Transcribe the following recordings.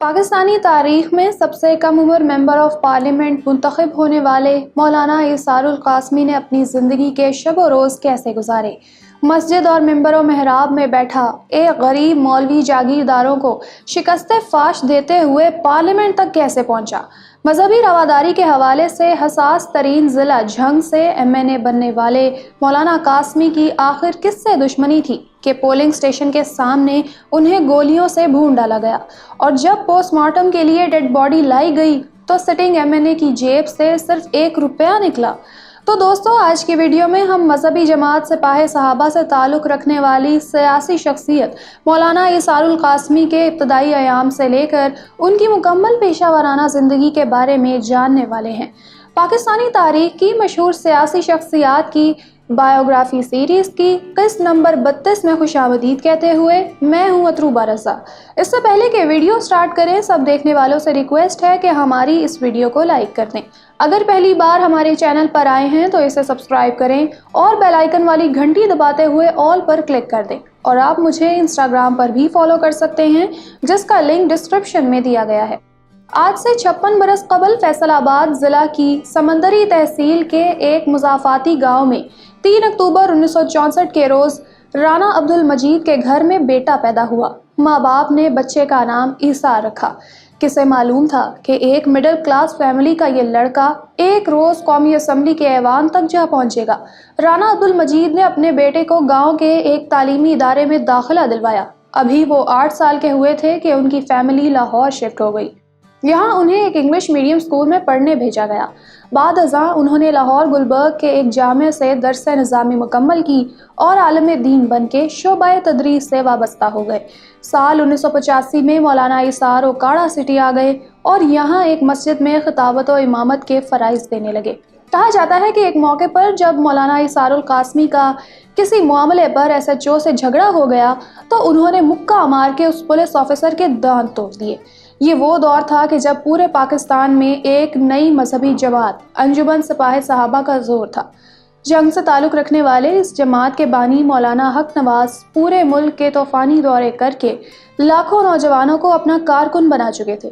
پاکستانی تاریخ میں سب سے کم عمر ممبر آف پارلیمنٹ منتخب ہونے والے مولانا ایثار القاسمی نے اپنی زندگی کے شب و روز کیسے گزارے؟ مسجد اور منبر و محراب میں بیٹھا ایک غریب مولوی جاگیرداروں کو شکست فاش دیتے ہوئے پارلیمنٹ تک کیسے پہنچا؟ مذہبی رواداری کے حوالے سے حساس ترین ضلع جھنگ سے MNA بننے والے مولانا قاسمی کی آخر کس سے دشمنی تھی کہ پولنگ سٹیشن کے سامنے انہیں گولیوں سے بھون ڈالا گیا، اور جب پوسٹ مارٹم کے لیے ڈیڈ باڈی لائی گئی تو سٹنگ MNA کی جیب سے صرف 1 روپیہ نکلا۔ تو دوستو، آج کی ویڈیو میں ہم مذہبی جماعت سپاہ صحابہ سے تعلق رکھنے والی سیاسی شخصیت مولانا ایثار القاسمی کے ابتدائی ایام سے لے کر ان کی مکمل پیشہ ورانہ زندگی کے بارے میں جاننے والے ہیں۔ پاکستانی تاریخ کی مشہور سیاسی شخصیات کی بایوگرافی سیریز کی قسط نمبر 32 میں خوش آمدید کہتے ہوئے میں ہوں اتروبہ رضا۔ اس سے پہلے کہ ویڈیو سٹارٹ کریں، سب دیکھنے والوں سے ریکویسٹ ہے کہ ہماری اس ویڈیو کو لائک کر دیں۔ اگر پہلی بار ہمارے چینل پر آئے ہیں تو اسے سبسکرائب کریں اور بیل آئیکن والی گھنٹی دباتے ہوئے آل پر کلک کر دیں، اور آپ مجھے انسٹاگرام پر بھی فالو کر سکتے ہیں جس کا لنک ڈسکرپشن میں دیا گیا ہے۔ آج سے 56 برس قبل فیصل آباد ضلع کی سمندری تحصیل کے ایک مضافاتی گاؤں میں 3 اکتوبر 1964 کے روز رانا عبد المجید کے گھر میں بیٹا پیدا ہوا۔ ماں باپ نے بچے کا نام ایثار رکھا۔ کسے معلوم تھا کہ ایک مڈل کلاس فیملی کا یہ لڑکا ایک روز قومی اسمبلی کے ایوان تک جا پہنچے گا۔ رانا عبد المجید نے اپنے بیٹے کو گاؤں کے ایک تعلیمی ادارے میں داخلہ دلوایا۔ ابھی وہ 8 سال کے ہوئے تھے کہ ان کی فیملی لاہور شفٹ ہو گئی۔ یہاں انہیں ایک انگلش میڈیم اسکول میں پڑھنے بھیجا گیا۔ بعد ازاں انہوں نے لاہور گلبرگ کے ایک جامعہ سے درس نظامی مکمل کی اور عالم دین بن کے شعبہ تدریس سے وابستہ ہو گئے۔ سال 1985 میں مولانا ایثار اوکاڑا سٹی آ گئے اور یہاں ایک مسجد میں خطابت و امامت کے فرائض دینے لگے۔ کہا جاتا ہے کہ ایک موقع پر جب مولانا ایثار القاسمی کا کسی معاملے پر SHO سے جھگڑا ہو گیا تو انہوں نے مکہ مار کے اس پولیس آفیسر کے دانت توڑ دیے۔ یہ وہ دور تھا کہ جب پورے پاکستان میں ایک نئی مذہبی جماعت انجمن سپاہ صحابہ کا زور تھا۔ جنگ سے تعلق رکھنے والے اس جماعت کے بانی مولانا حق نواز پورے ملک کے طوفانی دورے کر کے لاکھوں نوجوانوں کو اپنا کارکن بنا چکے تھے۔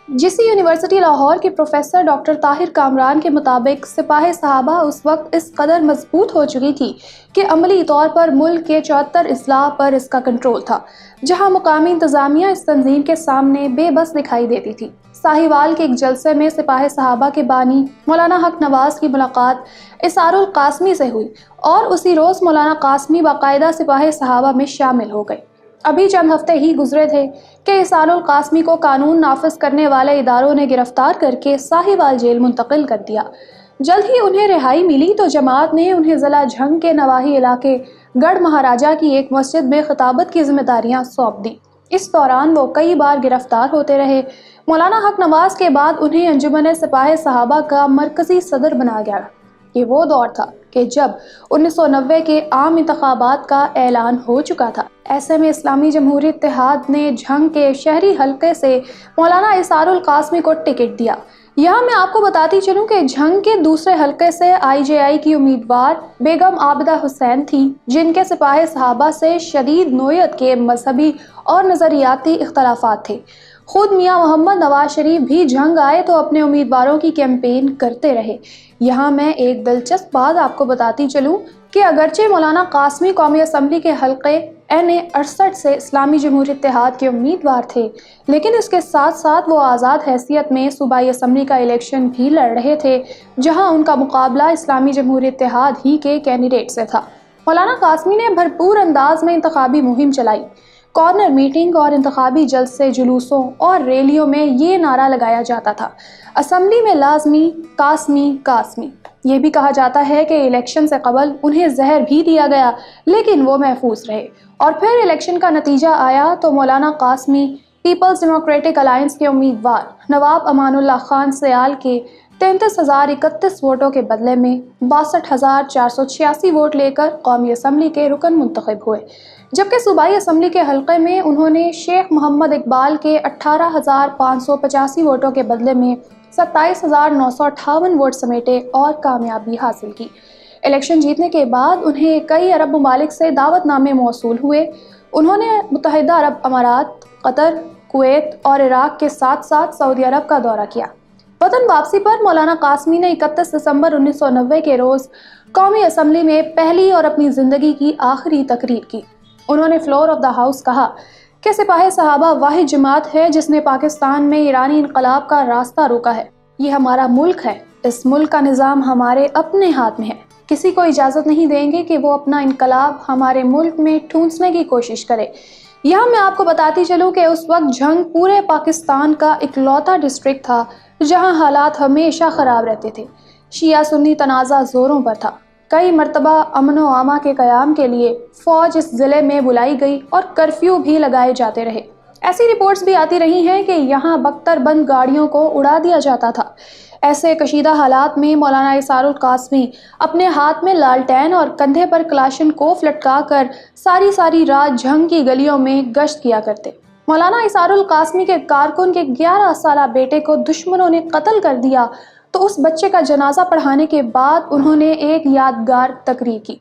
جسی یونیورسٹی لاہور کے پروفیسر ڈاکٹر طاہر کامران کے مطابق سپاہ صحابہ اس وقت اس قدر مضبوط ہو چکی تھی کہ عملی طور پر ملک کے 74 اضلاع پر اس کا کنٹرول تھا، جہاں مقامی انتظامیہ اس تنظیم کے سامنے بے بس دکھائی دیتی تھی۔ ساہیوال کے ایک جلسے میں سپاہ صحابہ کے بانی مولانا حق نواز کی ملاقات ایثار القاسمی سے ہوئی اور اسی روز مولانا قاسمی باقاعدہ سپاہ صحابہ میں شامل ہو گئے۔ ابھی چند ہفتے ہی گزرے تھے کہ ایثار القاسمی کو قانون نافذ کرنے والے اداروں نے گرفتار کر کے ساہیوال جیل منتقل کر دیا۔ جلد ہی انہیں رہائی ملی تو جماعت نے انہیں ضلع جھنگ کے نواحی علاقے گڑھ مہاراجہ کی ایک مسجد میں خطابت کی ذمہ داریاں سونپ دی۔ اس دوران وہ کئی بار گرفتار ہوتے رہے۔ مولانا حق نواز کے بعد انہیں انجمن سپاہ صحابہ کا مرکزی صدر بنا گیا۔ یہ وہ دور تھا کہ جب 1990 کے عام انتخابات کا اعلان ہو چکا تھا۔ ایسے میں اسلامی جمہوری اتحاد نے جھنگ کے شہری حلقے سے مولانا ایثار القاسمی کو ٹکٹ دیا۔ یہاں میں آپ کو بتاتی چلوں کہ جھنگ کے دوسرے حلقے سے IJI کی امیدوار بیگم عابدہ حسین تھیں، جن کے سپاہ صحابہ سے شدید نوعیت کے مذہبی اور نظریاتی اختلافات تھے۔ خود میاں محمد نواز شریف بھی جھنگ آئے تو اپنے امیدواروں کی کیمپین کرتے رہے۔ یہاں میں ایک دلچسپ بات آپ کو بتاتی چلوں کہ اگرچہ مولانا قاسمی قومی اسمبلی کے حلقے NA 68 سے اسلامی جمہوری اتحاد کے امیدوار تھے، لیکن اس کے ساتھ ساتھ وہ آزاد حیثیت میں صوبائی اسمبلی کا الیکشن بھی لڑ رہے تھے، جہاں ان کا مقابلہ اسلامی جمہوری اتحاد ہی کے کینڈیڈیٹ سے تھا۔ مولانا قاسمی نے بھرپور انداز میں انتخابی مہم چلائی۔ کارنر میٹنگ اور انتخابی جلسے، جلوسوں اور ریلیوں میں یہ نعرہ لگایا جاتا تھا: اسمبلی میں لازمی قاسمی قاسمی۔ یہ بھی کہا جاتا ہے کہ الیکشن سے قبل انہیں زہر بھی دیا گیا، لیکن وہ محفوظ رہے، اور پھر الیکشن کا نتیجہ آیا تو مولانا قاسمی پیپلز ڈیموکریٹک الائنس کے امیدوار نواب امان اللہ خان سیال کے 33,031 ووٹوں کے بدلے میں 62,486 ووٹ لے کر قومی اسمبلی کے رکن منتخب ہوئے، جبکہ صوبائی اسمبلی کے حلقے میں انہوں نے شیخ محمد اقبال کے 18,585 ووٹوں کے بدلے میں 27,958 ووٹ سمیٹے اور کامیابی حاصل کی۔ الیکشن جیتنے کے بعد انہیں کئی عرب ممالک سے دعوت نامے موصول ہوئے۔ انہوں نے متحدہ عرب امارات، قطر، کویت اور عراق کے ساتھ ساتھ سعودی عرب کا دورہ کیا۔ وطن واپسی پر مولانا قاسمی نے 31 دسمبر 1990 کے روز قومی اسمبلی میں پہلی اور اپنی زندگی کی آخری تقریر کی۔ انہوں نے فلور آف دا ہاؤس کہا کہ سپاہ صحابہ واحد جماعت ہے جس نے پاکستان میں ایرانی انقلاب کا راستہ روکا ہے۔ یہ ہمارا ملک ہے، اس ملک کا نظام ہمارے اپنے ہاتھ میں ہے۔ کسی کو اجازت نہیں دیں گے کہ وہ اپنا انقلاب ہمارے ملک میں ٹھونسنے کی کوشش کرے۔ یہاں میں آپ کو بتاتی چلوں کہ اس وقت جھنگ پورے پاکستان کا اکلوتا ڈسٹرکٹ تھا جہاں حالات ہمیشہ خراب رہتے تھے۔ شیعہ سنی تنازع زوروں پر تھا۔ کئی مرتبہ امن و امان کے قیام کے لیے فوج اس ضلع میں بلائی گئی اور کرفیو بھی لگائے جاتے رہے۔ ایسی رپورٹس بھی آتی رہی ہیں کہ یہاں بختر بند گاڑیوں کو اڑا دیا جاتا تھا۔ ایسے کشیدہ حالات میں مولانا ایثار القاسمی اپنے ہاتھ میں لالٹین اور کندھے پر کلاشن کوف لٹکا کر ساری رات جھنگ کی گلیوں میں گشت کیا کرتے۔ مولانا ایثار القاسمی کے کارکن کے 11 سالہ بیٹے کو دشمنوں نے قتل کر دیا تو اس بچے کا جنازہ پڑھانے کے بعد انہوں نے ایک یادگار تقریر کی۔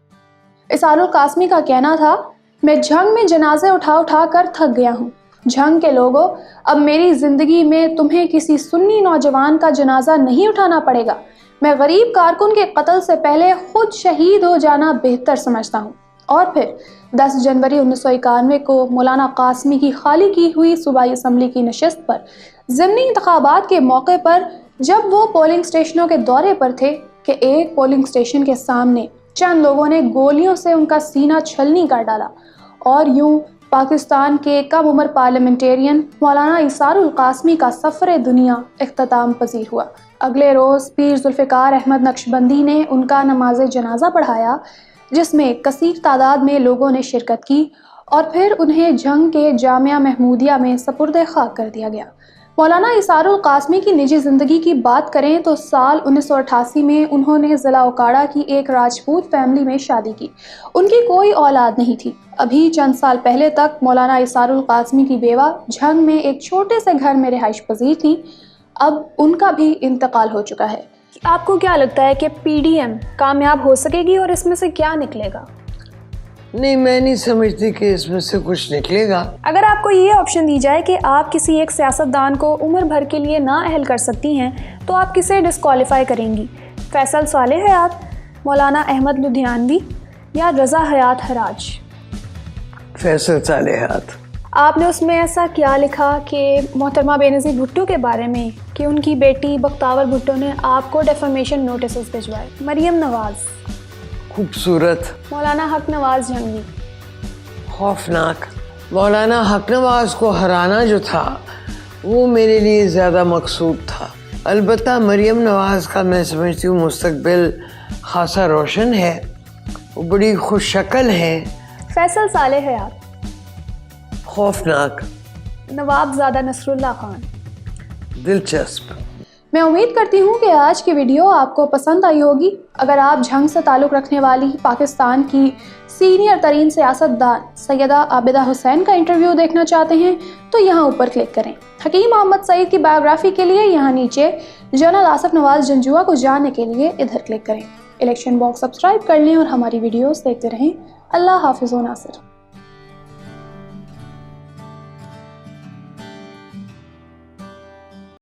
ایثار القاسمی کا کہنا تھا، میں جھنگ میں جنازے اٹھا کر تھک گیا ہوں۔ جھنگ کے لوگوں، اب میری زندگی میں تمہیں کسی سنی نوجوان کا جنازہ نہیں اٹھانا پڑے گا۔ میں غریب کارکن کے قتل سے پہلے خود شہید ہو جانا بہتر سمجھتا ہوں۔ اور پھر 10 جنوری 1991 کو مولانا قاسمی کی خالی کی ہوئی صوبائی اسمبلی کی نشست پر ضمنی انتخابات کے موقع پر جب وہ پولنگ اسٹیشنوں کے دورے پر تھے کہ ایک پولنگ اسٹیشن کے سامنے چند لوگوں نے گولیوں سے ان کا سینہ چھلنی کر ڈالا اور یوں پاکستان کے کم عمر پارلیمنٹیرین مولانا ایثار القاسمی کا سفر دنیا اختتام پذیر ہوا۔ اگلے روز پیر ذوالفقار احمد نقشبندی نے ان کا نماز جنازہ پڑھایا جس میں کثیر تعداد میں لوگوں نے شرکت کی اور پھر انہیں جھنگ کے جامعہ محمودیہ میں سپرد خاک کر دیا گیا۔ مولانا ایثار القاسمی کی نجی زندگی کی بات کریں تو سال 1988 میں انہوں نے ضلع اوکاڑا کی ایک راجپوت فیملی میں شادی کی۔ ان کی کوئی اولاد نہیں تھی۔ ابھی چند سال پہلے تک مولانا ایثار القاسمی کی بیوہ جھنگ میں ایک چھوٹے سے گھر میں رہائش پذیر تھیں۔ اب ان کا بھی انتقال ہو چکا ہے۔ آپ کو کیا لگتا ہے کہ پی ڈی ایم کامیاب ہو سکے گی اور اس میں سے کیا نکلے گا؟ نہیں، میں نہیں سمجھتی کہ اس میں سے کچھ نکلے گا۔ اگر آپ کو یہ آپشن دی جائے کہ آپ کسی ایک سیاستدان کو عمر بھر کے لیے نااہل کر سکتی ہیں تو آپ کسے ڈسکوالیفائی کریں گی؟ فیصل صالح حیات، مولانا احمد لدھیانوی یا رضا حیات حراج؟ فیصل صالح حیات۔ آپ نے اس میں ایسا کیا لکھا کہ محترمہ بینظیر بھٹو کے بارے میں کہ ان کی بیٹی بختاور بھٹو نے آپ کو ڈیفیمیشن نوٹسز بھجوائے؟ مریم نواز، خوبصورت۔ مولانا حق نواز جنگی، خوفناک۔ مولانا حق نواز کو ہرانا جو تھا وہ میرے لیے زیادہ مقصود تھا۔ البتہ مریم نواز کا میں سمجھتی ہوں مستقبل خاصا روشن ہے، وہ بڑی خوش شکل ہے۔ فیصل صالح حیات، خوفناک۔ نواب زادہ نصر اللہ خان، دلچسپ۔ میں امید کرتی ہوں کہ آج کی ویڈیو آپ کو پسند آئی ہوگی۔ اگر آپ جھنگ سے تعلق رکھنے والی پاکستان کی سینئر ترین سیاستدان سیدہ عابدہ حسین کا انٹرویو دیکھنا چاہتے ہیں تو یہاں اوپر کلک کریں۔ حکیم محمد سعید کی بایوگرافی کے لیے یہاں نیچے، جنرل آصف نواز جنجوعہ کو جاننے کے لیے ادھر کلک کریں۔ الیکشن باکس سبسکرائب کر لیں اور ہماری ویڈیوز دیکھتے رہیں۔ اللہ حافظ و ناصر۔